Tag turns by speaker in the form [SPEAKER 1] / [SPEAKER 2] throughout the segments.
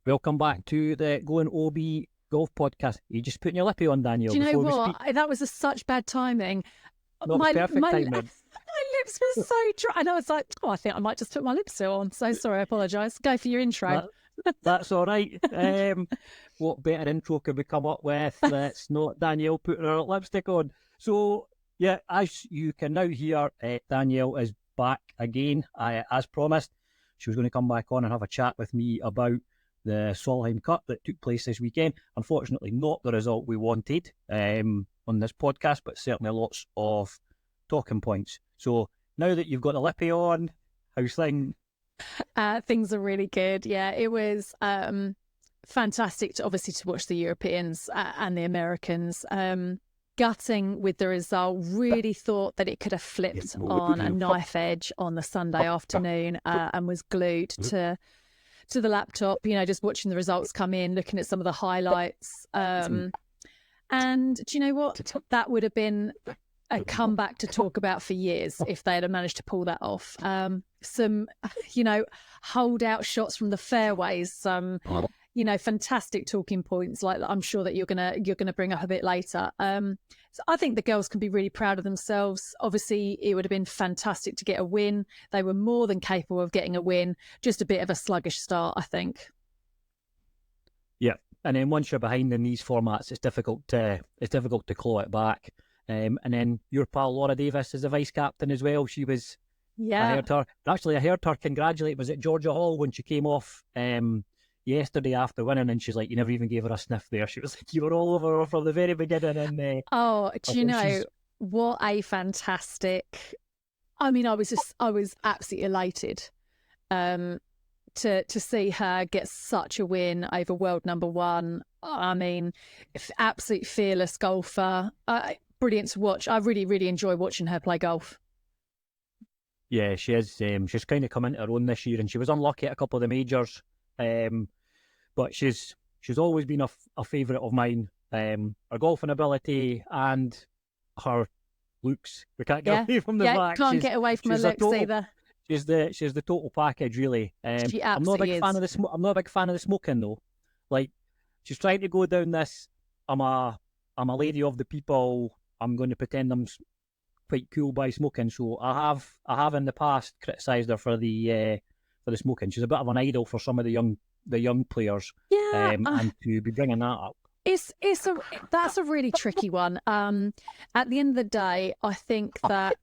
[SPEAKER 1] Welcome back to the Going OB Golf Podcast. You just putting your lippy on, Daniel.
[SPEAKER 2] Do you know
[SPEAKER 1] before we
[SPEAKER 2] what?
[SPEAKER 1] speak.
[SPEAKER 2] That was such bad timing.
[SPEAKER 1] No, it was perfect timing.
[SPEAKER 2] My lips were so dry. And I was like, I think I might just put my lips on. So sorry, I apologise. Go for your intro.
[SPEAKER 1] That's all right. What better intro could we come up with that's not Danielle putting her lipstick on? So, yeah, as you can now hear, Danielle is back again. As promised, she was going to come back on and have a chat with me about the Solheim Cup that took place this weekend. Unfortunately, not the result we wanted on this podcast, but certainly lots of talking points. So now that you've got the lippy on, how's things?
[SPEAKER 2] Things are really good. Yeah, it was fantastic to watch the Europeans and the Americans. Gutting with the result. Really thought that it could have flipped on a knife edge on the Sunday afternoon and was glued to the laptop, just watching the results come in, looking at some of the highlights. And do you know what? That would have been a comeback to talk about for years if they had managed to pull that off. Some, hold-out shots from the fairways, some, fantastic talking points like I'm sure that you're gonna bring up a bit later. So I think the girls can be really proud of themselves. Obviously, it would have been fantastic to get a win. They were more than capable of getting a win. Just a bit of a sluggish start, I think.
[SPEAKER 1] Yeah, and then once you're behind in these formats, it's difficult to claw it back. And then your pal Laura Davis is the vice captain as well. She was.
[SPEAKER 2] Yeah.
[SPEAKER 1] I heard her congratulate. Was it Georgia Hall when she came off yesterday after winning, and she's like, you never even gave her a sniff there. She was like, you were all over her from the very beginning. And
[SPEAKER 2] do you know what a fantastic? I mean, I was absolutely elated to see her get such a win over world number one. I mean, absolute fearless golfer. Brilliant to watch. I really, really enjoy watching her play golf.
[SPEAKER 1] Yeah, she is. She's kind of come into her own this year, and she was unlucky at a couple of the majors. But she's always been a favourite of mine. Her golfing ability and her looks. We can't get away from the fact.
[SPEAKER 2] Can't get away from her looks either.
[SPEAKER 1] She's the total package, really.
[SPEAKER 2] She absolutely
[SPEAKER 1] I'm not a big fan of the I'm not a big fan of the smoking though. Like, she's trying to go down this. I'm a lady of the people. I'm going to pretend I'm quite cool by smoking. So I have in the past criticised her for the smoking. She's a bit of an idol for some of the young players.
[SPEAKER 2] Yeah,
[SPEAKER 1] and to be bringing that up,
[SPEAKER 2] that's a really tricky one. At the end of the day, I think that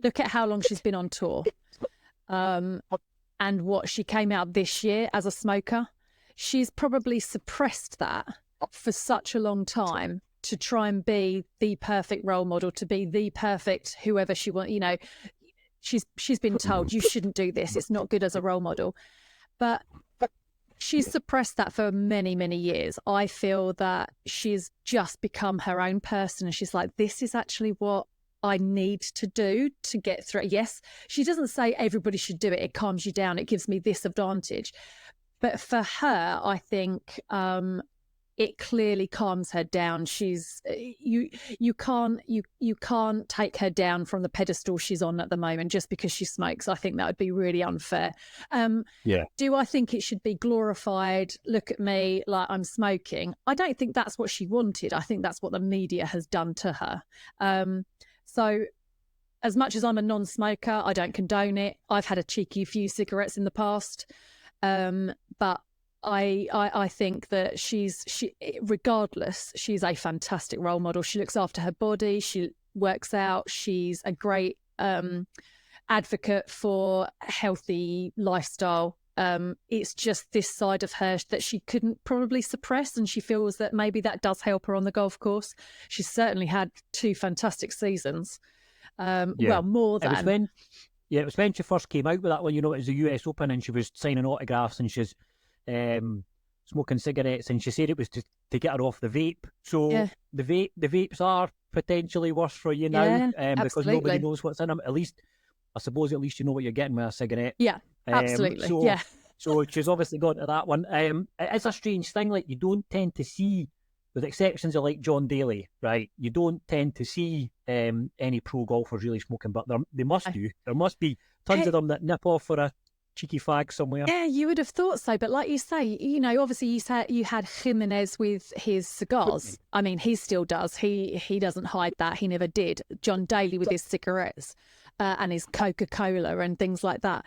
[SPEAKER 2] look at how long she's been on tour, and what she came out this year as a smoker. She's probably suppressed that for such a long time to try and be the perfect role model, to be the perfect whoever she wants. She's been told you shouldn't do this. It's not good as a role model. But she's suppressed that for many, many years. I feel that she's just become her own person. And she's like, this is actually what I need to do to get through. Yes, she doesn't say everybody should do it. It calms you down. It gives me this advantage. But for her, I think it clearly calms her down. She's you can't take her down from the pedestal she's on at the moment just because she smokes. I think that would be really unfair. Do I think it should be glorified? Look at me, like I'm smoking. I don't think that's what she wanted. I think that's what the media has done to her. So as much as I'm a non-smoker, I don't condone it. I've had a cheeky few cigarettes in the past, but I think that regardless, she's a fantastic role model. She looks after her body. She works out. She's a great advocate for a healthy lifestyle. It's just this side of her that she couldn't probably suppress, and she feels that maybe that does help her on the golf course. She's certainly had 2 fantastic seasons. Well, more than.
[SPEAKER 1] It was when she first came out with that one. It was the US Open, and she was signing autographs, and she's smoking cigarettes, and she said it was to get her off the vape. So the vapes are potentially worse for you now, because nobody knows what's in them. At least you know what you're getting with a cigarette.
[SPEAKER 2] Yeah, absolutely.
[SPEAKER 1] So she's obviously gone to that one. It's a strange thing. Like, you don't tend to see, with exceptions of like John Daly, right? You don't tend to see any pro golfers really smoking, but they must do. There must be tons of them that nip off for a cheeky fag somewhere.
[SPEAKER 2] Yeah, you would have thought so. But like you say, obviously you had Jimenez with his cigars. I mean, he still does. He doesn't hide that. He never did. John Daly with his cigarettes and his Coca-Cola and things like that.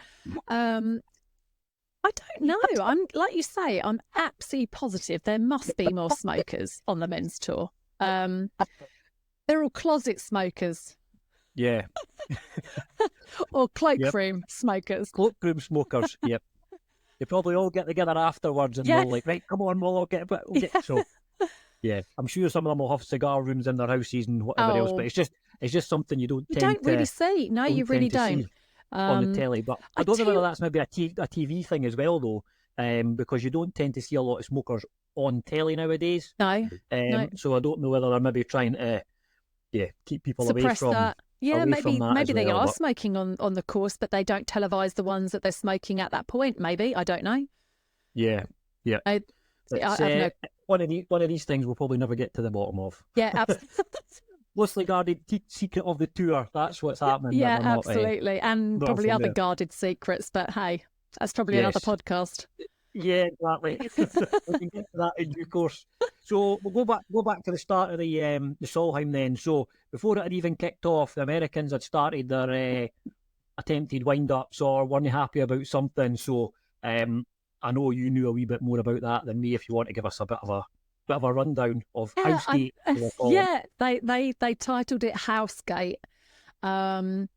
[SPEAKER 2] I don't know. I'm like you say, I'm absolutely positive there must be more smokers on the men's tour. They're all closet smokers.
[SPEAKER 1] Yeah.
[SPEAKER 2] Or cloakroom smokers.
[SPEAKER 1] Cloakroom smokers, yep. They probably all get together afterwards and they'll like, right, come on, we'll all get a bit. So, yeah, I'm sure some of them will have cigar rooms in their houses and whatever else, but it's just something you don't
[SPEAKER 2] really see. No, you really don't.
[SPEAKER 1] On the telly. But I don't know whether that's maybe a TV thing as well, though, because you don't tend to see a lot of smokers on telly nowadays.
[SPEAKER 2] No.
[SPEAKER 1] So I don't know whether they're maybe trying to keep people
[SPEAKER 2] suppress
[SPEAKER 1] away from
[SPEAKER 2] that. Yeah, maybe they are
[SPEAKER 1] but
[SPEAKER 2] smoking on the course, but they don't televise the ones that they're smoking at that point. Maybe, I don't know.
[SPEAKER 1] Yeah.
[SPEAKER 2] I know.
[SPEAKER 1] One of these things we'll probably never get to the bottom of.
[SPEAKER 2] Yeah, absolutely.
[SPEAKER 1] Closely guarded secret of the tour. That's what's happening.
[SPEAKER 2] Yeah, absolutely, and probably other guarded secrets. But hey, that's probably another podcast.
[SPEAKER 1] Yeah, exactly. We can get to that in due course. So we'll go back to the start of the Solheim then. So before it had even kicked off, the Americans had started their attempted wind-ups or weren't happy about something. So I know you knew a wee bit more about that than me. If you want to give us a bit of a rundown of Housegate.
[SPEAKER 2] Yeah, they titled it Housegate, and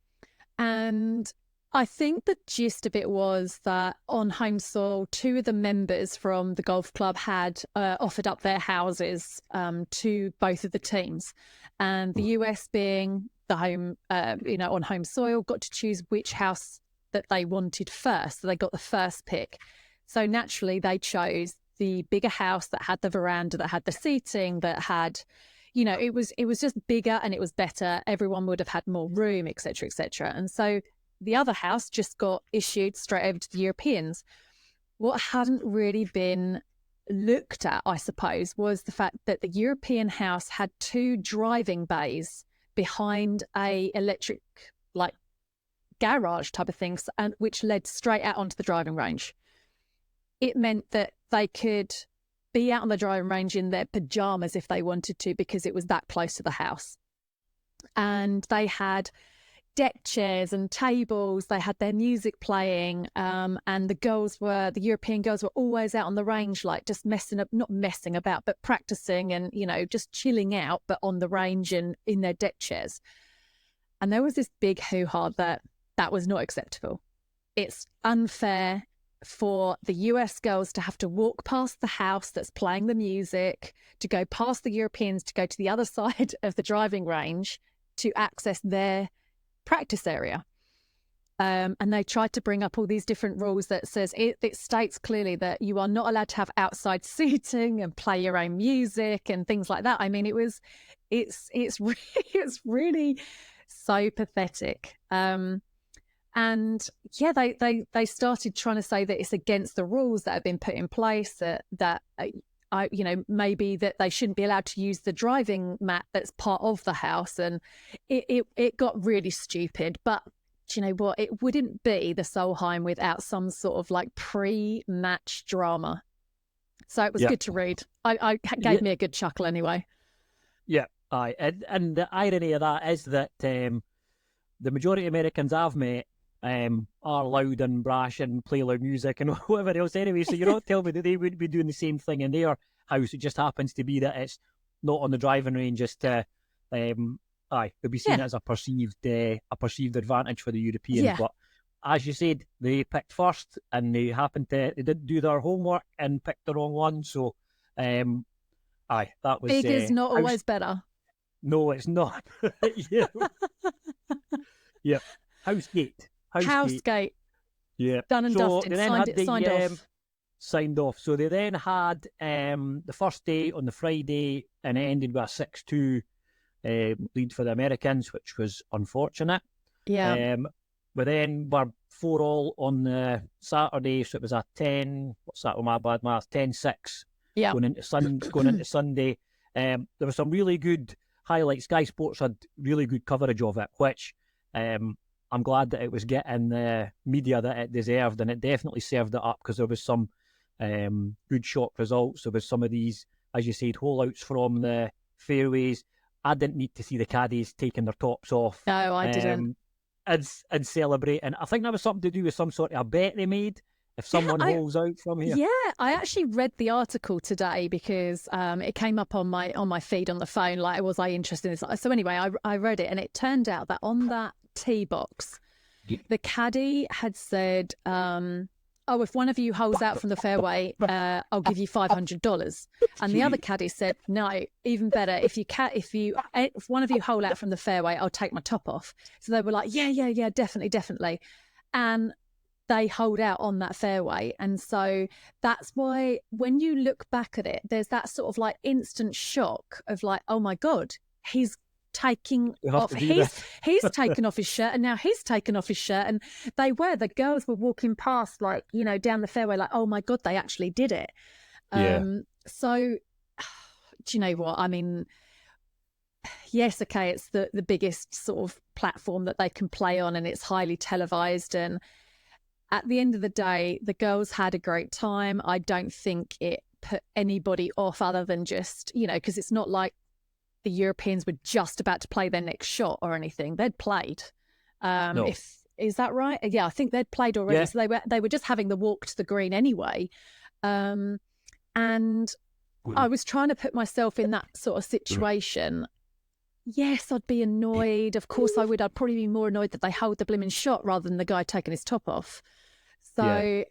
[SPEAKER 2] I think the gist of it was that on home soil, two of the members from the golf club had offered up their houses to both of the teams, and the US, being the home, on home soil, got to choose which house that they wanted first. So they got the first pick. So naturally, they chose the bigger house that had the veranda, that had the seating, that had, it was just bigger and it was better. Everyone would have had more room, etc., etc. And so the other house just got issued straight over to the Europeans. What hadn't really been looked at, I suppose, was the fact that the European house had two driving bays behind a electric, like, garage type of things, and which led straight out onto the driving range. It meant that they could be out on the driving range in their pajamas if they wanted to, because it was that close to the house. And they had deck chairs and tables. They had their music playing, and the European girls were always out on the range, like just not messing about, but practicing and, just chilling out, but on the range and in their deck chairs. And there was this big hoo-ha that was not acceptable. It's unfair for the US girls to have to walk past the house that's playing the music, to go past the Europeans, to go to the other side of the driving range to access their practice area. And they tried to bring up all these different rules that says it states clearly that you are not allowed to have outside seating and play your own music and things like that. I mean, it's really so pathetic. And yeah, they started trying to say that it's against the rules that have been put in place, that maybe that they shouldn't be allowed to use the driving mat that's part of the house. And it got really stupid. But do you know what? It wouldn't be the Solheim without some sort of like pre-match drama. So it was good to read. I gave me a good chuckle anyway.
[SPEAKER 1] Yeah, and the irony of that is that the majority of Americans I've met are loud and brash and play loud music and whatever else anyway. So you're not telling me that they wouldn't be doing the same thing in their house. It just happens to be that it's not on the driving range. Just they'll be seen as a perceived advantage for the Europeans. Yeah. But as you said, they picked first and they didn't do their homework and picked the wrong one. So that was
[SPEAKER 2] big is not always better.
[SPEAKER 1] No, it's not. Yeah. Yeah. Housegate. Yeah.
[SPEAKER 2] Done and dusted. Signed off.
[SPEAKER 1] Signed off. So they then had the first day on the Friday, and it ended with a 6-2 lead for the Americans, which was unfortunate.
[SPEAKER 2] Yeah.
[SPEAKER 1] We then were 4-all on the Saturday, so it was a 10. What's that? My bad math. 10-6.
[SPEAKER 2] Yeah.
[SPEAKER 1] Going into Sunday. There were some really good highlights. Sky Sports had really good coverage of it, which I'm I'm glad that it was getting the media that it deserved, and it definitely served it up because there was some good shot results. There was some of these, as you said, hole-outs from the fairways. I didn't need to see the caddies taking their tops off.
[SPEAKER 2] No, I didn't.
[SPEAKER 1] And celebrating. I think that was something to do with some sort of a bet they made. If someone holes out from here.
[SPEAKER 2] Yeah, I actually read the article today because it came up on my feed on the phone. Like, was I interested in this? So anyway, I read it, and it turned out that on that tee box, the caddy had said, "Oh, if one of you holes out from the fairway, I'll give you $500." And the other caddy said, "No, even better. If one of you hole out from the fairway, I'll take my top off." So they were like, "Yeah, definitely." And they hold out on that fairway. And so that's why when you look back at it, there's that sort of like instant shock of like, oh my God, he's taking off he's taken off his shirt, and now he's taken off his shirt. And the girls were walking past, like, you know, down the fairway, like, oh my God, they actually did it. So do you know what? I mean, yes, okay, it's the biggest sort of platform that they can play on, and it's highly televised, and at the end of the day, the girls had a great time. I don't think it put anybody off other than just, you know, because it's not like the Europeans were just about to play their next shot or anything. They'd played.
[SPEAKER 1] No.
[SPEAKER 2] Is that right? Yeah, I think they'd played already.
[SPEAKER 1] Yeah.
[SPEAKER 2] So they were just having the walk to the green anyway. And I was trying to put myself in that sort of situation. Yes, I'd be annoyed. Of course I would. I'd probably be more annoyed that they hold the blimmin' shot rather than the guy taking his top off. So,
[SPEAKER 1] it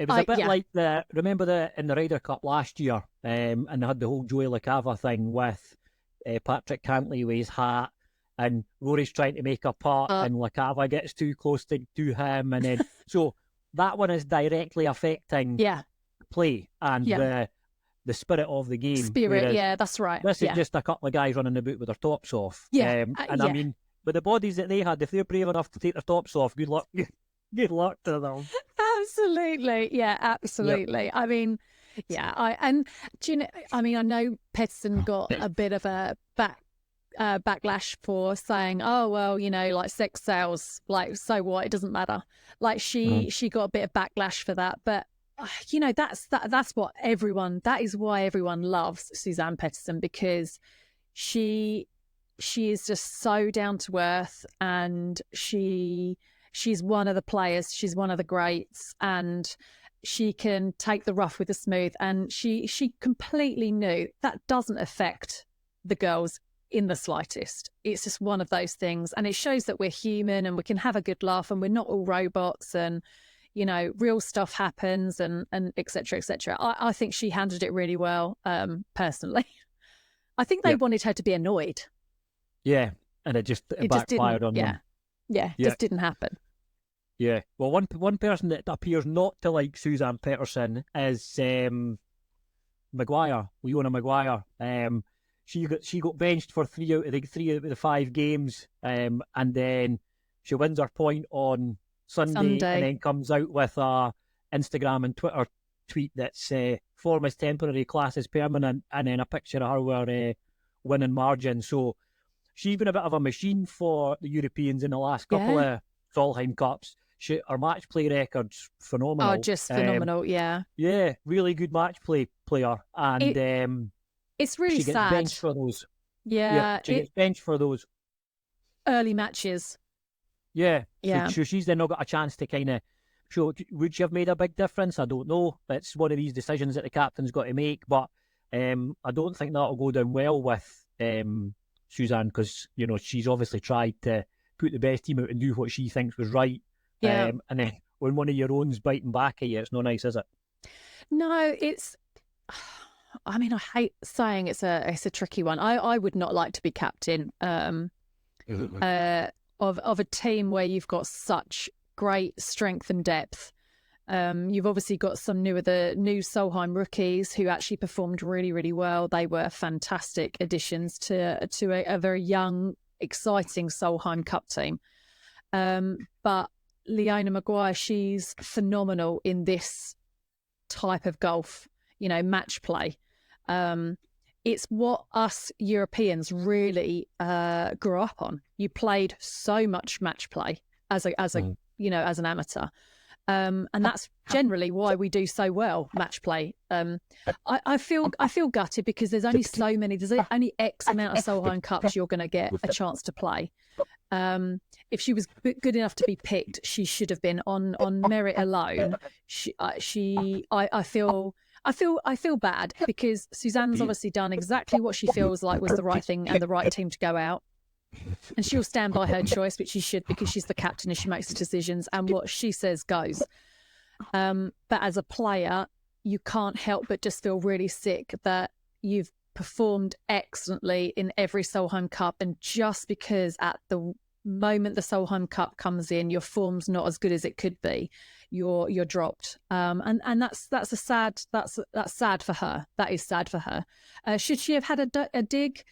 [SPEAKER 1] was a bit like in the Ryder Cup last year, and they had the whole Joey LaCava thing with Patrick Cantley with his hat, and Rory's trying to make a putt, and LaCava gets too close to him, and then so that one is directly affecting play and the spirit of the game.
[SPEAKER 2] Yeah, that's right.
[SPEAKER 1] This is just a couple of guys running about with their tops off. I mean, with the bodies that they had, if they're brave enough to take their tops off, good luck. Good luck to them.
[SPEAKER 2] Absolutely. Yeah, absolutely. Yep. I mean, do you know, I mean, I know Pedersen got a bit of a backlash for saying, oh, well, you know, like sex sells, like, so what? It doesn't matter. Like she got a bit of backlash for that. But, you know, that's that is why everyone loves Suzanne Pedersen, because she is just so down to earth, and she's one of the players, she's one of the greats, and she can take the rough with the smooth. And she completely knew that doesn't affect the girls in the slightest. It's just one of those things. And it shows that we're human and we can have a good laugh and we're not all robots, and, you know, real stuff happens, and et cetera, et cetera. I think she handled it really well, personally. I think they wanted her to be annoyed.
[SPEAKER 1] Yeah, and it just backfired on them.
[SPEAKER 2] Yeah, just didn't happen.
[SPEAKER 1] Yeah, well, one person that appears not to like Suzanne Pedersen is Maguire, Leona Maguire. She got benched for three out of the 5 games, and then she wins her point on Sunday, and then comes out with a Instagram and Twitter tweet that's form is temporary, class is permanent, and then a picture of her with winning margin. So she's been a bit of a machine for the Europeans in the last couple of Solheim Cups. Her match play record's phenomenal.
[SPEAKER 2] Oh, just phenomenal, yeah.
[SPEAKER 1] Yeah, really good match player. And
[SPEAKER 2] it's really
[SPEAKER 1] she gets
[SPEAKER 2] sad.
[SPEAKER 1] Benched for those.
[SPEAKER 2] Yeah.
[SPEAKER 1] She gets benched for those
[SPEAKER 2] early matches.
[SPEAKER 1] Yeah. So she's then not got a chance to kind of show. Would she have made a big difference? I don't know. It's one of these decisions that the captain's got to make. But I don't think that'll go down well with Suzanne, because, you know, she's obviously tried to put the best team out and do what she thinks was right.
[SPEAKER 2] Yeah.
[SPEAKER 1] And then when one of your own's biting back at you, it's not nice, is it?
[SPEAKER 2] No, it's. I mean, I hate saying it's a tricky one. I would not like to be captain of a team where you've got such great strength and depth. You've obviously got some new Solheim rookies who actually performed really, really well. They were fantastic additions to a very young, exciting Solheim Cup team. But Leona Maguire, she's phenomenal in this type of golf, you know, match play. It's what us Europeans really grew up on. you played so much match play as a as an amateur. And that's generally why we do so well match play. I feel gutted because there's only only X amount of Solheim Cups you're going to get a chance to play. If she was good enough to be picked, she should have been on merit alone. I feel bad because Suzanne's obviously done exactly what she feels like was the right thing and the right team to go out. And she'll stand by her choice, which she should, because she's the captain and she makes the decisions, and what she says goes. But as a player, you can't help but just feel really sick that you've performed excellently in every Solheim Cup, and just because at the moment the Solheim Cup comes in, your form's not as good as it could be, you're dropped. And that's sad for her. That is sad for her. Should she have had a dig?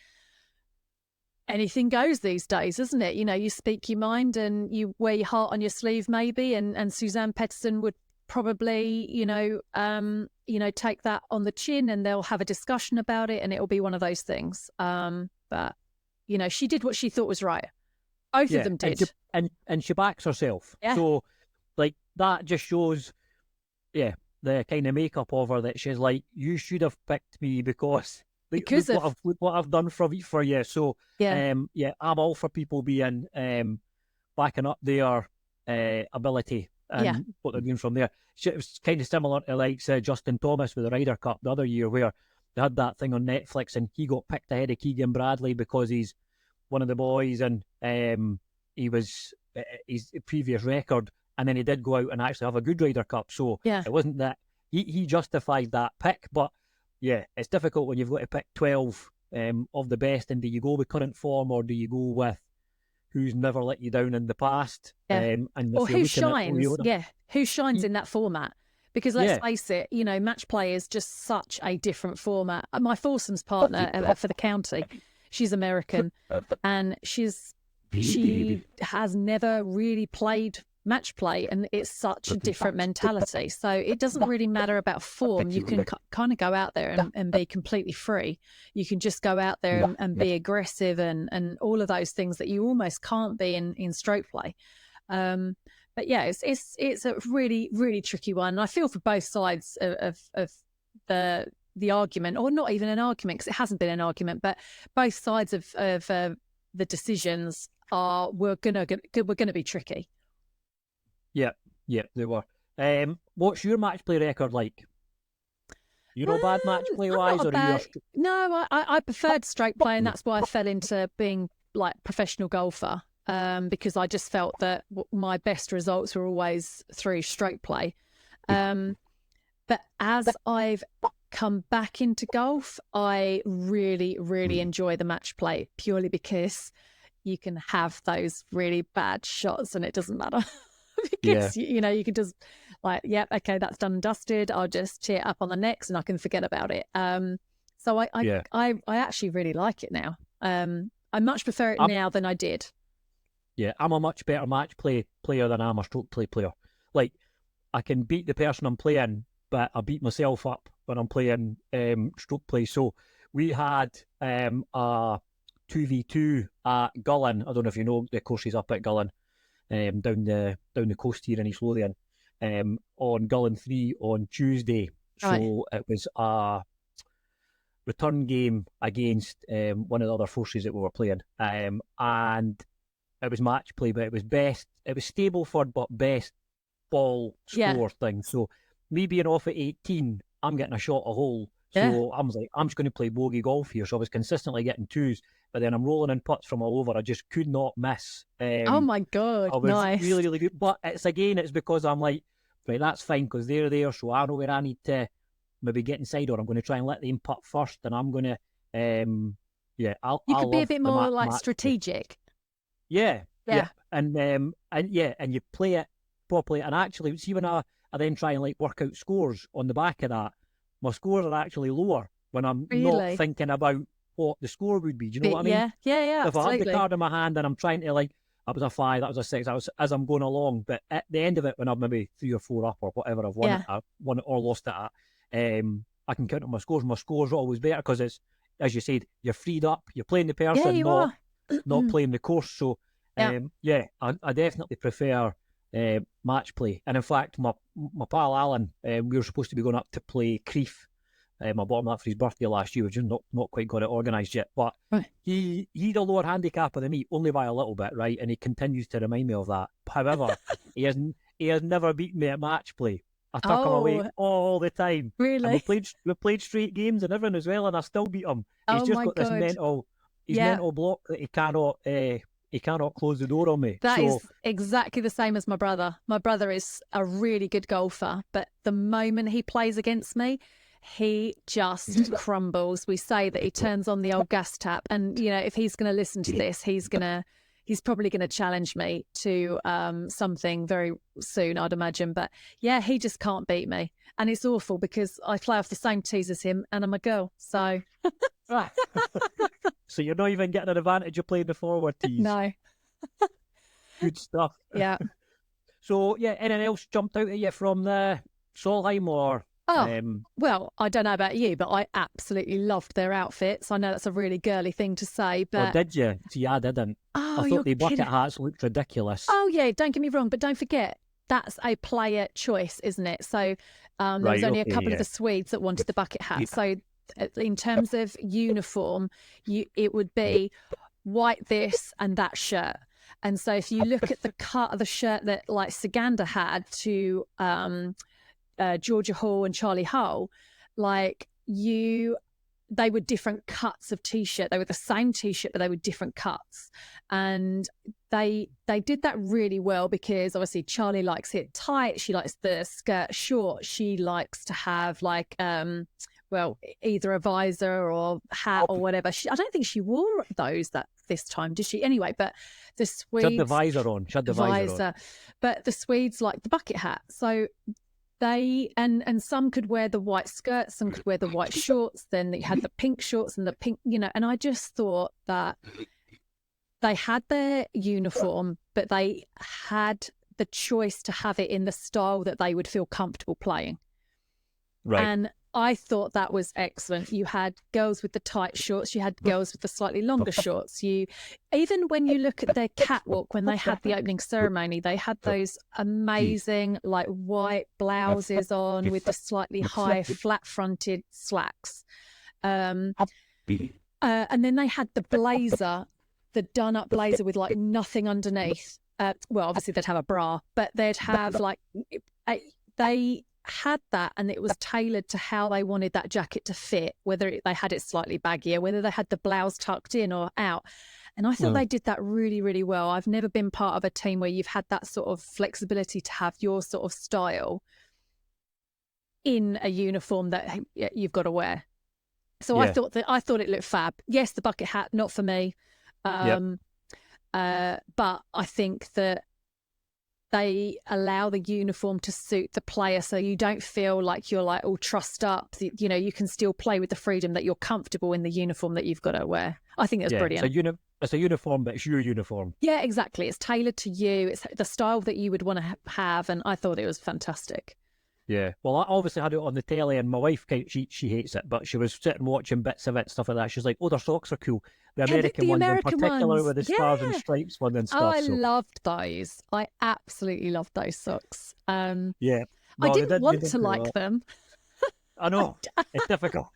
[SPEAKER 2] Anything goes these days, isn't it? You know, you speak your mind and you wear your heart on your sleeve, maybe. And Suzanne Pettersson would probably, take that on the chin, and they'll have a discussion about it, and it'll be one of those things. But she did what she thought was right. Both of them did,
[SPEAKER 1] and she backs herself.
[SPEAKER 2] Yeah.
[SPEAKER 1] So, like, that just shows, the kind of makeup of her, that she's like, you should have picked me because of what I've done for you. So, I'm all for people being backing up their ability and what they're doing from there. It was kind of similar to like Justin Thomas with the Ryder Cup the other year, where they had that thing on Netflix and he got picked ahead of Keegan Bradley because he's one of the boys, and he was his previous record, and then he did go out and actually have a good Ryder Cup. So it wasn't that he justified that pick, but it's difficult when you've got to pick 12 of the best, and do you go with current form or do you go with who's never let you down in the past? And
[SPEAKER 2] or who shines? Who shines in that format? Because let's face it, match play is just such a different format. My foursomes partner for the county, she's American, and she has never really played match play, and it's such a different mentality. So it doesn't really matter about form. You can kind of go out there and be completely free. You can just go out there and be aggressive and all of those things that you almost can't be in stroke play. But it's a really, really tricky one. And I feel for both sides of the argument, or not even an argument, because it hasn't been an argument, but both sides of the decisions were gonna be tricky. Yeah,
[SPEAKER 1] they were. What's your match play record like? Bad match play wise, or
[SPEAKER 2] No, I preferred stroke play, and that's why I fell into being like professional golfer. Because I just felt that my best results were always through stroke play. But as I've come back into golf, I really, really enjoy the match play, purely because you can have those really bad shots and it doesn't matter. Because you can just okay, that's done and dusted. I'll just tee it up on the next and I can forget about it. So I actually really like it now. I much prefer it now than I did.
[SPEAKER 1] Yeah, I'm a much better match play player than I'm a stroke play player. Like, I can beat the person I'm playing, but I beat myself up when I'm playing stroke play. So we had a 2v2 at Gullin. I don't know if you know the courses up at Gullin, down the coast here in East Lothian, on Gullin 3 on Tuesday. So it was a return game against one of the other forces that we were playing, and it was match play, but it was Stableford, but best ball score thing. So me being off at 18, I'm getting a shot a hole. So I was like, I'm just going to play bogey golf here. So I was consistently getting twos, but then I'm rolling in putts from all over. I just could not miss.
[SPEAKER 2] Oh my God,
[SPEAKER 1] I was
[SPEAKER 2] nice.
[SPEAKER 1] really, really good. But it's because I'm like, right, that's fine, because they're there, so I know where I need to maybe get inside, or I'm going to try and let them putt first, and I'm going to,
[SPEAKER 2] you could be a bit more like strategic.
[SPEAKER 1] Yeah. And you play it properly. And actually, see, when I then try and like work out scores on the back of that, my scores are actually lower when I'm not thinking about what the score would be. Do you know what I mean?
[SPEAKER 2] Yeah.
[SPEAKER 1] If I had the card in my hand and I'm trying to, like, that was a 5, that was a 6, as I'm going along. But at the end of it, when I'm maybe 3 or 4 up or whatever I've won it or lost it at, I can count on my scores. My scores are always better because it's, as you said, you're freed up, you're playing the person, not playing the course. So,
[SPEAKER 2] Yeah.
[SPEAKER 1] I definitely prefer match play. And in fact, my pal Alan, we were supposed to be going up to play Creef. I bought him that for his birthday last year. We've just not quite got it organised yet. But
[SPEAKER 2] Right.
[SPEAKER 1] he's a lower handicapper than me, only by a little bit, right? And he continues to remind me of that. However, he has never beaten me at match play. I tuck him away all the time.
[SPEAKER 2] Really?
[SPEAKER 1] And we played straight games and everything as well, and I still beat him. He's
[SPEAKER 2] Oh
[SPEAKER 1] just
[SPEAKER 2] my
[SPEAKER 1] got this
[SPEAKER 2] God.
[SPEAKER 1] mental block that he cannot close the door on me.
[SPEAKER 2] That is exactly the same as my brother. My brother is a really good golfer, but the moment he plays against me, he just crumbles. We say that he turns on the old gas tap, and if he's going to listen to this, he's probably going to challenge me to something very soon, I'd imagine. But yeah, he just can't beat me, and it's awful because I play off the same tees as him, and I'm a girl, so.
[SPEAKER 1] So you're not even getting an advantage of playing the forward tees.
[SPEAKER 2] No.
[SPEAKER 1] Good stuff.
[SPEAKER 2] Yeah.
[SPEAKER 1] So yeah, anything else jumped out at you from the Solheim or?
[SPEAKER 2] Well, I don't know about you, but I absolutely loved their outfits. I know that's a really girly thing to say, but...
[SPEAKER 1] Oh, did you? See, I didn't. I thought the bucket hats looked ridiculous.
[SPEAKER 2] Oh, yeah, don't get me wrong, but don't forget, that's a player choice, isn't it? So there was only a couple of the Swedes that wanted the bucket hat. So in terms of uniform, it would be white this and that shirt. And so if you look at the cut of the shirt that like Saganda had to... Georgia Hall and Charlie Hull, they were different cuts of t-shirt. They were the same t-shirt, but they were different cuts, and they did that really well because obviously Charlie likes it tight. She likes the skirt short. She likes to have either a visor or hat or whatever. I don't think she wore those this time, did she? Anyway, but the Swedes
[SPEAKER 1] She had the visor on.
[SPEAKER 2] But the Swedes like the bucket hat, so. They and some could wear the white skirts, some could wear the white shorts. Then they had the pink shorts and the pink, and I just thought that they had their uniform, but they had the choice to have it in the style that they would feel comfortable playing.
[SPEAKER 1] Right.
[SPEAKER 2] And I thought that was excellent. You had girls with the tight shorts, you had girls with the slightly longer shorts. Even when you look at their catwalk, when they had the opening ceremony, they had those amazing white blouses on with the slightly high flat-fronted slacks. And then they had the blazer, the done-up blazer with nothing underneath. Well, obviously they'd have a bra, but they'd have they had that, and it was tailored to how they wanted that jacket to fit, whether they had it slightly baggier, whether they had the blouse tucked in or out. And I thought they did that really, really well. I've never been part of a team where you've had that sort of flexibility to have your sort of style in a uniform that you've got to wear. So I thought it looked fab. Yes, the bucket hat, not for me. But I think that they allow the uniform to suit the player, so you don't feel like you're all trussed up. You can still play with the freedom that you're comfortable in the uniform that you've got to wear. I think it's brilliant.
[SPEAKER 1] It's a uniform, but it's your uniform.
[SPEAKER 2] Yeah, exactly. It's tailored to you. It's the style that you would want to have, and I thought it was fantastic.
[SPEAKER 1] Yeah, well, I obviously had it on the telly, and my wife, she hates it, but she was sitting watching bits of it, stuff like that. She's like, "Oh, their socks are cool. The American ones in particular, with the stars and stripes one and stuff."
[SPEAKER 2] Oh, I loved those. I absolutely loved those socks.
[SPEAKER 1] Yeah,
[SPEAKER 2] no, I didn't want to like them.
[SPEAKER 1] I know it's difficult.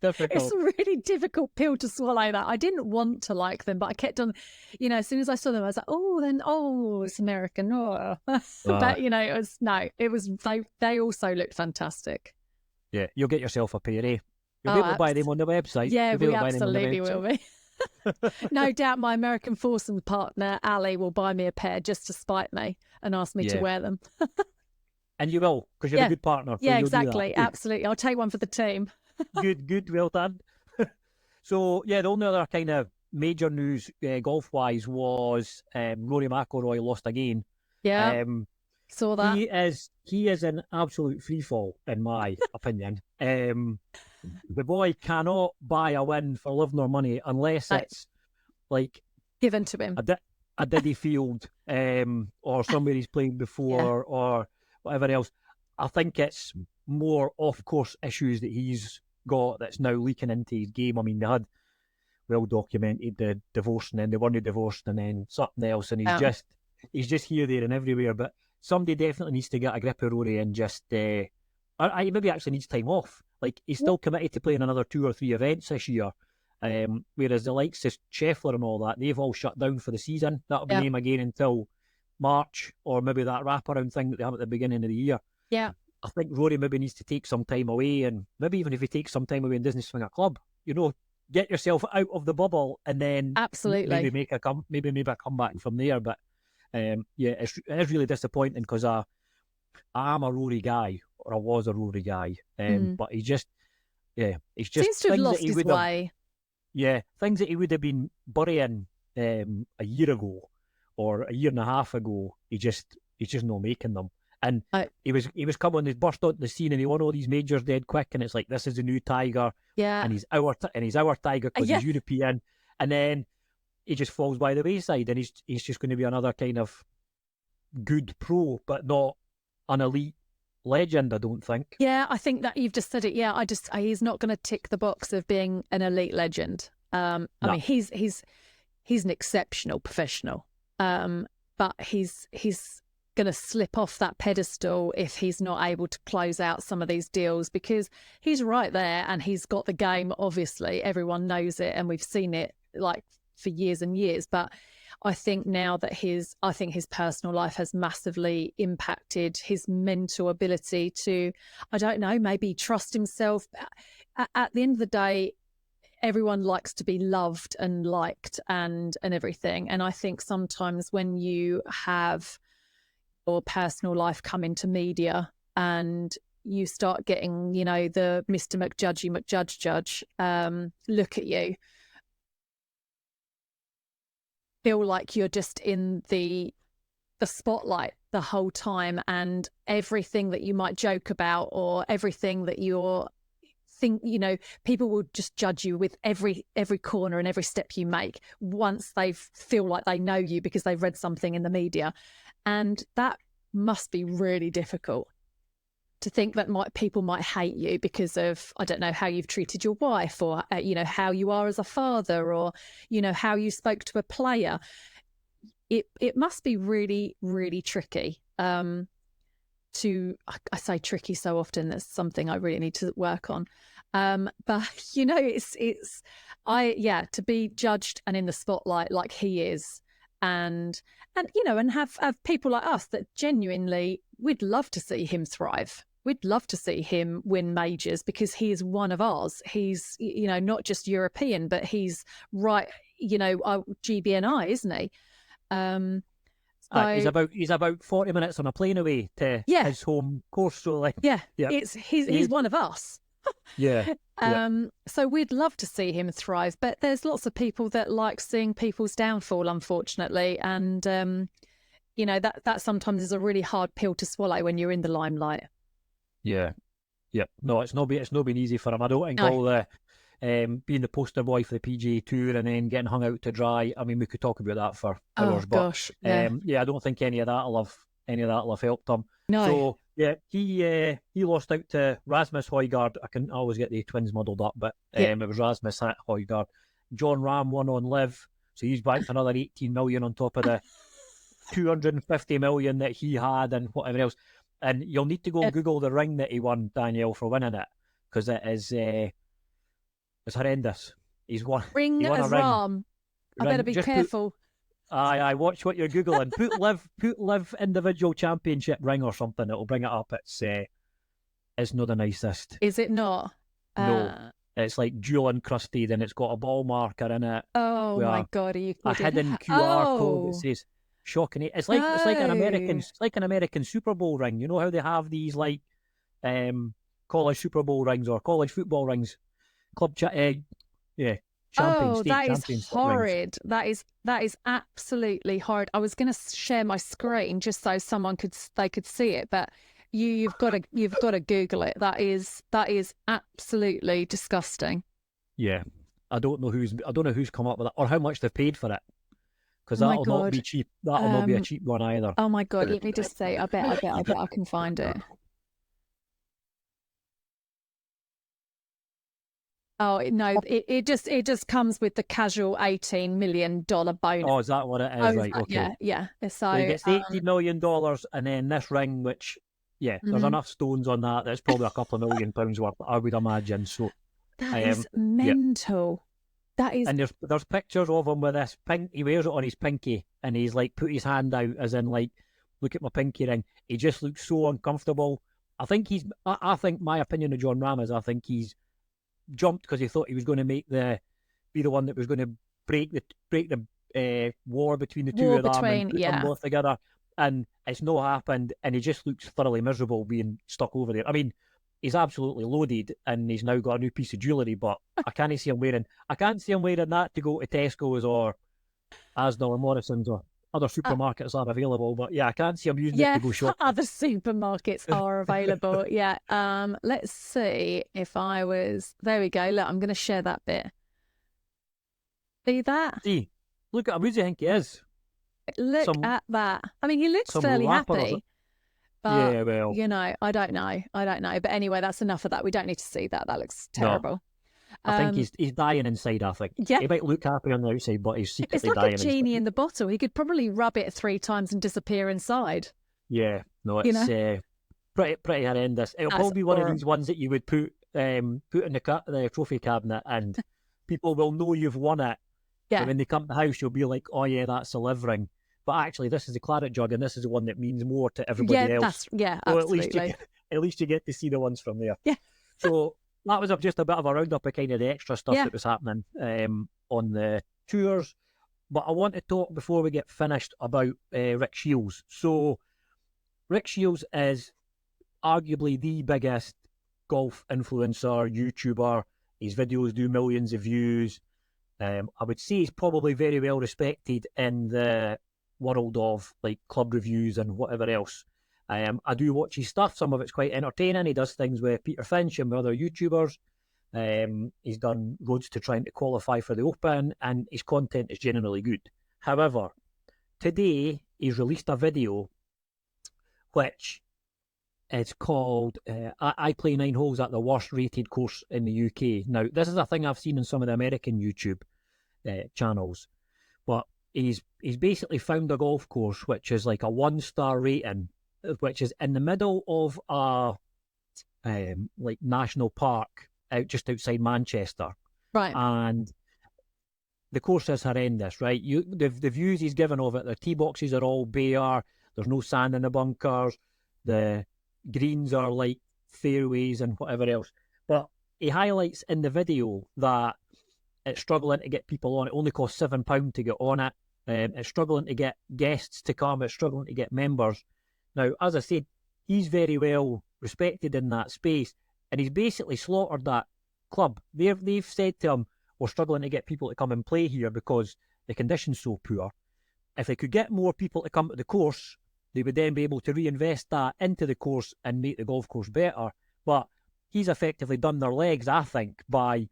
[SPEAKER 2] It's a really difficult pill to swallow. That I didn't want to like them, but I kept on. As soon as I saw them, I was like, it's American. Oh. But it was. They also looked fantastic.
[SPEAKER 1] Yeah, you'll get yourself a pair, eh? You'll be able to buy them on the website.
[SPEAKER 2] Yeah, we absolutely will be. No doubt my American foursome partner, Ali, will buy me a pair just to spite me and ask me to wear them.
[SPEAKER 1] And you will, because you're a good partner. So
[SPEAKER 2] yeah, exactly. Absolutely. I'll take one for the team.
[SPEAKER 1] Good, well done. So, the only other kind of major news golf-wise was Rory McIlroy lost again.
[SPEAKER 2] Yeah, saw that.
[SPEAKER 1] He is an absolute freefall, in my opinion. The boy cannot buy a win for love nor money unless it's
[SPEAKER 2] given to him.
[SPEAKER 1] A Diddy Field or somewhere he's played before or whatever else. I think it's more off-course issues that he's got that's now leaking into his game. I mean, they had well documented, the divorce, and then they weren't divorced, and then something else, and he's just here, there, and everywhere. But somebody definitely needs to get a grip of Rory and just, I maybe actually needs time off. Like, he's still committed to playing another 2 or 3 events this year. Whereas the likes of Scheffler and all that, they've all shut down for the season. That'll be name again until March, or maybe that wraparound thing that they have at the beginning of the year.
[SPEAKER 2] Yeah.
[SPEAKER 1] I think Rory maybe needs to take some time away, and maybe even if he takes some time away and doesn't swing a club, get yourself out of the bubble, and then
[SPEAKER 2] absolutely
[SPEAKER 1] maybe make a comeback from there. But it is really disappointing, because I am a Rory guy, or I was a Rory guy, but he's just
[SPEAKER 2] seems to have lost his way.
[SPEAKER 1] Yeah, things that he would have been burying a year ago or a year and a half ago, he's just not making them. And he was coming, he burst onto the scene, and he won all these majors dead quick, and it's like, this is the new Tiger, and he's our Tiger because he's European, and then he just falls by the wayside, and he's just going to be another kind of good pro, but not an elite legend, I don't think.
[SPEAKER 2] Yeah, I think that you've just said it. Yeah, he's not going to tick the box of being an elite legend. I mean, he's an exceptional professional, but he's going to slip off that pedestal if he's not able to close out some of these deals, because he's right there and he's got the game. Obviously, everyone knows it, and we've seen it like for years and years. But I think now that his personal life has massively impacted his mental ability to, I don't know, maybe trust himself. At the end of the day, everyone likes to be loved and liked and everything. And I think sometimes when you have your personal life come into media and you start getting, the Mr. McJudge look at you, feel like you're just in the spotlight the whole time, and everything that you might joke about or everything that people will just judge you with every corner and every step you make once they feel like they know you because they've read something in the media. And that must be really difficult, to think that people might hate you because of, I don't know, how you've treated your wife, or, how you are as a father, or, how you spoke to a player. It must be really, really tricky. I say tricky so often, that's something I really need to work on. But, to be judged and in the spotlight like he is, and have people like us that genuinely, we'd love to see him thrive. We'd love to see him win majors, because he is one of ours. He's, not just European, but he's right, GBNI, isn't he?
[SPEAKER 1] He's about 40 minutes on a plane away to his home course. So
[SPEAKER 2] he's one of us. So we'd love to see him thrive, but there's lots of people that like seeing people's downfall, unfortunately, and that sometimes is a really hard pill to swallow when you're in the limelight.
[SPEAKER 1] No, it's not been easy for him. I don't think all the being the poster boy for the PGA Tour and then getting hung out to dry. I mean, we could talk about that for hours, but I don't think any of that'll have helped him.
[SPEAKER 2] No.
[SPEAKER 1] So he lost out to Rasmus Højgaard. I always get the twins muddled up, but it was Rasmus Højgaard. John Ram won on Live, so he's back another 18 million on top of the 250 million that he had and whatever else. And you'll need to go Google the ring that he won, Danielle, for winning it, because it is it's horrendous. He's won
[SPEAKER 2] ring
[SPEAKER 1] he won
[SPEAKER 2] as
[SPEAKER 1] a ring.
[SPEAKER 2] Ram. I better be careful.
[SPEAKER 1] I watch what you're googling. Put live individual championship ring or something. It'll bring it up. It's not the nicest.
[SPEAKER 2] Is it not?
[SPEAKER 1] No, it's like dual encrusted, and it's got a ball marker in it.
[SPEAKER 2] Oh my God, are you kidding?
[SPEAKER 1] A hidden QR code that says shocking. It's like an American Super Bowl ring. You know how they have these like college Super Bowl rings or college football rings, champion
[SPEAKER 2] that is horrid.
[SPEAKER 1] Rings.
[SPEAKER 2] That is absolutely horrid. I was going to share my screen just so they could see it, but you've got to Google it. That is absolutely disgusting.
[SPEAKER 1] Yeah, I don't know who's come up with that or how much they've paid for it. Because that'll not be cheap. That'll not be a cheap one either.
[SPEAKER 2] Oh my God! Let me just say, I bet I can find it. Oh no, it just comes with the casual $18 million bonus.
[SPEAKER 1] Oh, is that what it
[SPEAKER 2] Oh,
[SPEAKER 1] is? Right, okay.
[SPEAKER 2] yeah.
[SPEAKER 1] So he
[SPEAKER 2] So,
[SPEAKER 1] gets the $18 million, and then this ring, which, yeah, there's
[SPEAKER 2] mhm.
[SPEAKER 1] enough stones on that. There's probably a couple of £1 million worth, I would imagine. So,
[SPEAKER 2] That is
[SPEAKER 1] yeah.
[SPEAKER 2] mental. That is,
[SPEAKER 1] And there's pictures of him with this pink. He wears it on his pinky, and he's like put his hand out, as in like, look at my pinky ring. He just looks so uncomfortable. I think my opinion of John Ram is, I think he's jumped because he thought he was going to be the one that was going to break the war between the two
[SPEAKER 2] war
[SPEAKER 1] of them and
[SPEAKER 2] between,
[SPEAKER 1] put them
[SPEAKER 2] yeah.
[SPEAKER 1] both together. And it's not happened, and he just looks thoroughly miserable being stuck over there. I mean, he's absolutely loaded, and he's now got a new piece of jewellery, but I can't see him wearing that to go to Tesco's or Asda or Morrison's or other
[SPEAKER 2] Uh,
[SPEAKER 1] supermarkets are available. But yeah, I can't see him using it
[SPEAKER 2] yeah,
[SPEAKER 1] to go shopping.
[SPEAKER 2] other supermarkets are available. Yeah. Let's see if I was, there we go. Look, I'm going to share that bit. See that?
[SPEAKER 1] See, look at him. Who do you think he is?
[SPEAKER 2] Look
[SPEAKER 1] Some
[SPEAKER 2] at that. I mean, he looks
[SPEAKER 1] some
[SPEAKER 2] fairly
[SPEAKER 1] rapper or
[SPEAKER 2] happy, but
[SPEAKER 1] yeah, well,
[SPEAKER 2] I don't know. I don't know. But anyway, that's enough of that. We don't need to see that. That looks
[SPEAKER 1] no.
[SPEAKER 2] terrible.
[SPEAKER 1] I think
[SPEAKER 2] Um,
[SPEAKER 1] he's dying inside. I think
[SPEAKER 2] yeah,
[SPEAKER 1] he might look happy on the outside, but he's
[SPEAKER 2] it's
[SPEAKER 1] secretly
[SPEAKER 2] like a
[SPEAKER 1] dying inside.
[SPEAKER 2] genie in the bottle. He could probably rub it 3 times and disappear inside.
[SPEAKER 1] Yeah, no,
[SPEAKER 2] You
[SPEAKER 1] it's
[SPEAKER 2] know,
[SPEAKER 1] pretty horrendous. It'll
[SPEAKER 2] that's
[SPEAKER 1] probably be one of these ones that you would put in the trophy cabinet, and people will know you've won it. So
[SPEAKER 2] yeah,
[SPEAKER 1] when they come to the house, you'll be like, "Oh yeah, that's a live ring." But actually, this is the claret jug, and this is the one that means more to everybody else. So
[SPEAKER 2] absolutely.
[SPEAKER 1] at least you get to see the ones from there.
[SPEAKER 2] Yeah,
[SPEAKER 1] So that was just a bit of a roundup of kind of the extra stuff
[SPEAKER 2] yeah.
[SPEAKER 1] that was happening on the tours. But I want to talk before we get finished about Rick Shiels. So Rick Shiels is arguably the biggest golf influencer, YouTuber. His videos do millions of views. I would say he's probably very well respected in the world of like club reviews and whatever else. I do watch his stuff. Some of it's quite entertaining. He does things with Peter Finch and with other YouTubers. He's done roads to trying to qualify for the Open, and his content is generally good. However, today he's released a video which is called I Play 9 Holes at the Worst Rated Course in the UK. Now, this is a thing I've seen in some of the American YouTube channels, but he's basically found a golf course which is like a 1-star rating, which is in the middle of a like national park out just outside Manchester,
[SPEAKER 2] Right.
[SPEAKER 1] and the course is horrendous. Right, the views he's given of it, the tee boxes are all bare. There's no sand in the bunkers. The greens are like fairways and whatever else. But he highlights in the video that it's struggling to get people on. It only costs £7 to get on it. It's struggling to get guests to come. It's struggling to get members. Now, as I said, he's very well respected in that space, and he's basically slaughtered that club. They've said to him, we're struggling to get people to come and play here because the condition's so poor. If they could get more people to come to the course, they would then be able to reinvest that into the course and make the golf course better. But he's effectively done their legs, I think, by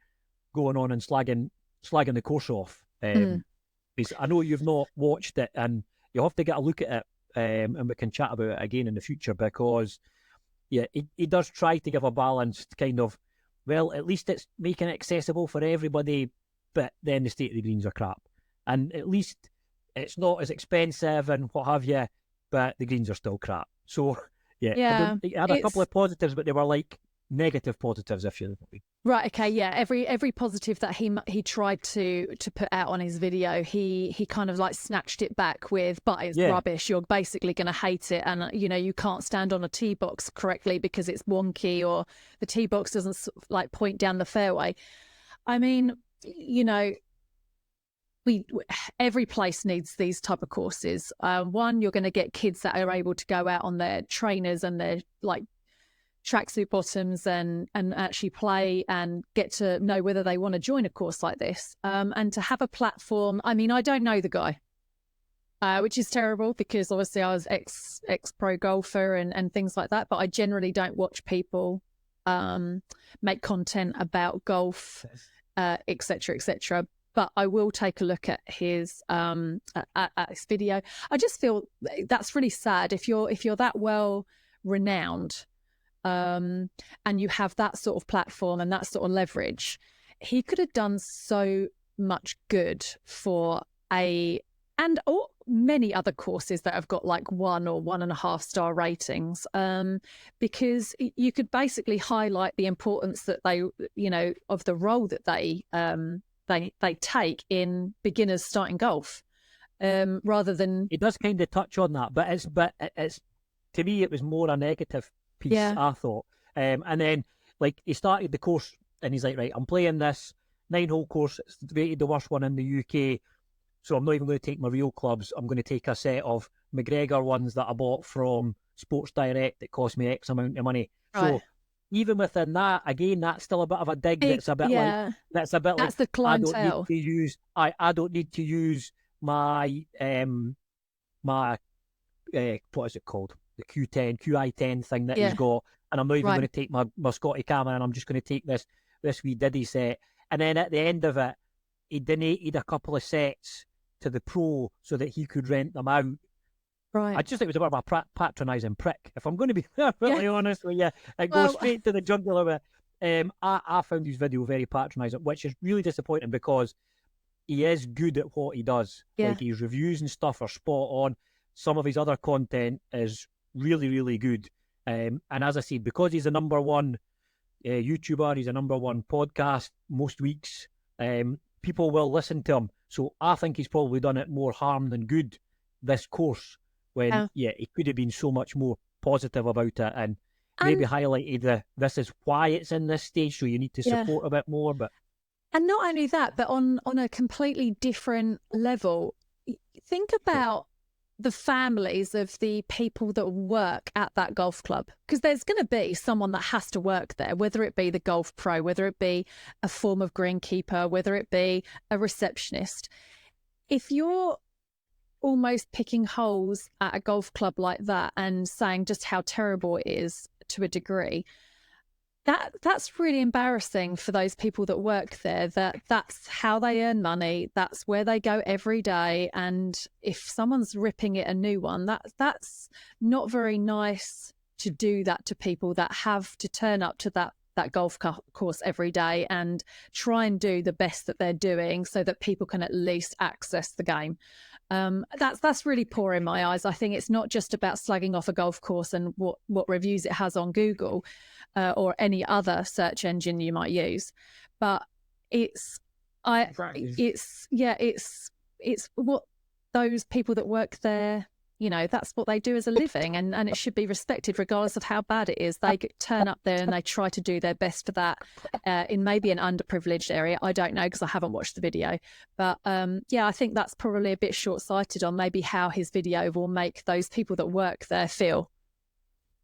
[SPEAKER 1] going on and slagging the course off. Because I know you've not watched it, and you have to get a look at it, and we can chat about it again in the future, because yeah, he does try to give a balanced kind of, well, at least it's making it accessible for everybody, but then the state of the greens are crap. And at least it's not as expensive and what have you, but the greens are still crap. So, yeah,
[SPEAKER 2] Yeah,
[SPEAKER 1] it had a couple of positives, but they were like negative positives, if you know what I mean.
[SPEAKER 2] right. Okay. Yeah. Every positive that he tried to put out on his video, he kind of like snatched it back with, but it's rubbish. You're basically going to hate it, and you can't stand on a tee box correctly because it's wonky, or the tee box doesn't like point down the fairway. I mean, every place needs these type of courses. One, you're going to get kids that are able to go out on their trainers and their like tracksuit bottoms and actually play and get to know whether they want to join a course like this. And to have a platform. I mean, I don't know the guy, which is terrible because obviously I was ex pro golfer and things like that. But I generally don't watch people make content about golf, etc., etc. But I will take a look at his at his video. I just feel that's really sad if you're that well renowned, and you have that sort of platform and that sort of leverage. he could have done so much good for many other courses that have got like 1 or 1.5 star ratings, because you could basically highlight the importance that they, of the role that they take in beginners starting golf, rather than.
[SPEAKER 1] It does kind of touch on that, but it's to me it was more a negative piece. I thought, and then like he started the course and he's like, right, I'm playing this 9-hole course. It's rated the worst one in the UK. So I'm not even going to take my real clubs. I'm going to take a set of McGregor ones that I bought from Sports Direct that cost me X amount of money.
[SPEAKER 2] Right.
[SPEAKER 1] So even within that, again, that's still a bit of a dig. That's a bit like that's
[SPEAKER 2] the clientele.
[SPEAKER 1] I don't need to use my what is it called? The QI10 thing that he's got, and I'm not even going to take my Scotty camera, and I'm just going to take this wee Diddy set. And then at the end of it, he donated a couple of sets to the pro so that he could rent them out.
[SPEAKER 2] Right.
[SPEAKER 1] I just think it was a bit of a patronising prick. If I'm going to be perfectly honest with you, it goes straight to the jugular with I found his video very patronising, which is really disappointing because he is good at what he does.
[SPEAKER 2] Yeah.
[SPEAKER 1] Like his reviews and stuff are spot on. Some of his other content is really, really good. And as I said, because he's a number one YouTuber, he's a number one podcast most weeks, people will listen to him. So I think he's probably done it more harm than good this course, when he could have been so much more positive about it and maybe highlighted this is why it's in this stage, so you need to support a bit more.
[SPEAKER 2] And not only that, but on a completely different level, think about the families of the people that work at that golf club, because there's going to be someone that has to work there, whether it be the golf pro, whether it be a form of greenkeeper, whether it be a receptionist. If you're almost picking holes at a golf club like that and saying just how terrible it is to a degree, that's really embarrassing for those people that work there. That's how they earn money. That's where they go every day. And if someone's ripping it a new one, that's not very nice to do that to people that have to turn up to that golf course every day and try and do the best that they're doing so that people can at least access the game. That's really poor in my eyes. I think it's not just about slagging off a golf course and what reviews it has on Google or any other search engine you might use, but it's what those people that work there, that's what they do as a living, and it should be respected regardless of how bad it is. They turn up there and they try to do their best for that in maybe an underprivileged area. I don't know because I haven't watched the video, but I think that's probably a bit short-sighted on maybe how his video will make those people that work there feel.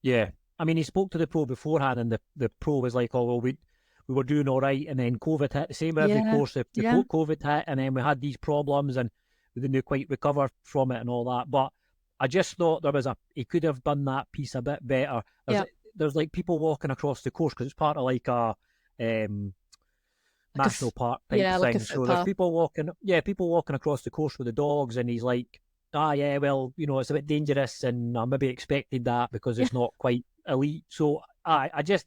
[SPEAKER 1] Yeah, I mean, he spoke to the pro beforehand, and the pro was like, "Oh well, we were doing all right, and then COVID hit." The same with every course. The COVID hit, and then we had these problems, and we didn't quite recover from it and all that. But I just thought he could have done that piece a bit better. There's like people walking across the course because it's part of like a national park type thing.
[SPEAKER 2] Like
[SPEAKER 1] so there's people walking across the course with the dogs, and he's like, well, it's a bit dangerous, and I maybe expected that because it's not quite elite. So I just,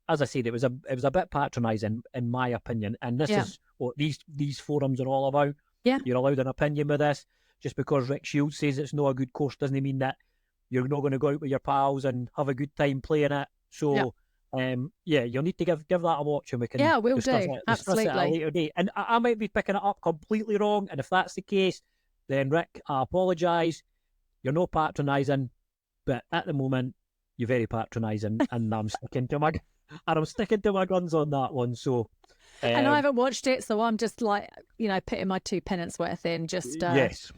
[SPEAKER 1] as I said, it was a bit patronising in my opinion, and this is what these forums are all about. Yeah, you're allowed an opinion with this. Just because Rick Shiels says it's not a good course doesn't mean that you're not going to go out with your pals and have a good time playing it. So, you'll need to give that a watch, and we can
[SPEAKER 2] we'll
[SPEAKER 1] discuss
[SPEAKER 2] do.
[SPEAKER 1] it
[SPEAKER 2] Absolutely.
[SPEAKER 1] at a later date. And I might be picking it up completely wrong, and if that's the case, then Rick, I apologise. You're not patronising, but at the moment you're very patronising, and I'm sticking to my guns on that one. So.
[SPEAKER 2] And I haven't watched it, so I'm just like, putting my 2 pence worth in.
[SPEAKER 1] Yes.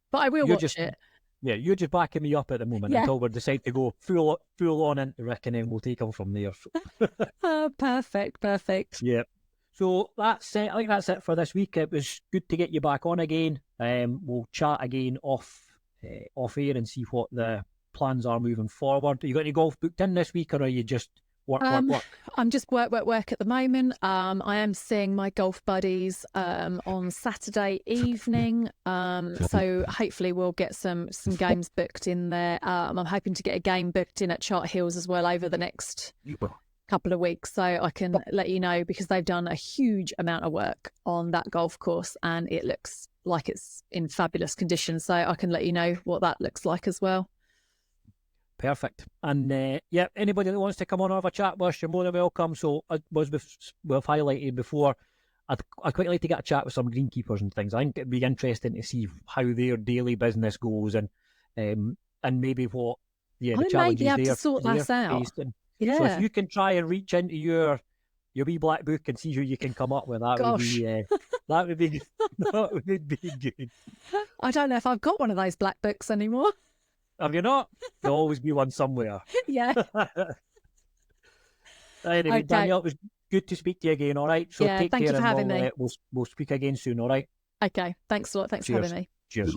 [SPEAKER 2] But I will watch it.
[SPEAKER 1] Yeah, you're just backing me up at the moment until we decide to go full on into Rick, and then we'll take them from there.
[SPEAKER 2] Perfect.
[SPEAKER 1] Yeah. So that's it. I think that's it for this week. It was good to get you back on again. We'll chat again off air and see what the plans are moving forward. You got any golf booked in this week, or are you just work?
[SPEAKER 2] I'm just work at the moment. I am seeing my golf buddies on Saturday evening. So hopefully we'll get some games booked in there. I'm hoping to get a game booked in at Chart Hills as well over the next couple of weeks, so I can let you know, because they've done a huge amount of work on that golf course and it looks like it's in fabulous condition. So I can let you know what that looks like as well.
[SPEAKER 1] Perfect. And yeah, anybody that wants to come on and have a chat with us, you're more than welcome. So as we've highlighted before, I'd quite like to get a chat with some greenkeepers and things. I think it'd be interesting to see how their daily business goes, and maybe what the
[SPEAKER 2] I may
[SPEAKER 1] challenges
[SPEAKER 2] be able
[SPEAKER 1] they're
[SPEAKER 2] to sort that out.
[SPEAKER 1] facing.
[SPEAKER 2] Yeah.
[SPEAKER 1] So if you can try and reach into your wee black book and see who you can come up with, that would be that would be that would be good.
[SPEAKER 2] I don't know if I've got one of those black books anymore.
[SPEAKER 1] Have you not? There'll always be one somewhere.
[SPEAKER 2] Yeah.
[SPEAKER 1] Anyway,
[SPEAKER 2] Okay.
[SPEAKER 1] Danielle, it was good to speak to you again. All right. So
[SPEAKER 2] Yeah,
[SPEAKER 1] take
[SPEAKER 2] thank
[SPEAKER 1] care,
[SPEAKER 2] you for
[SPEAKER 1] and
[SPEAKER 2] having me.
[SPEAKER 1] we'll speak again soon. All right.
[SPEAKER 2] Okay. Thanks a lot. Thanks for having me.
[SPEAKER 1] Cheers.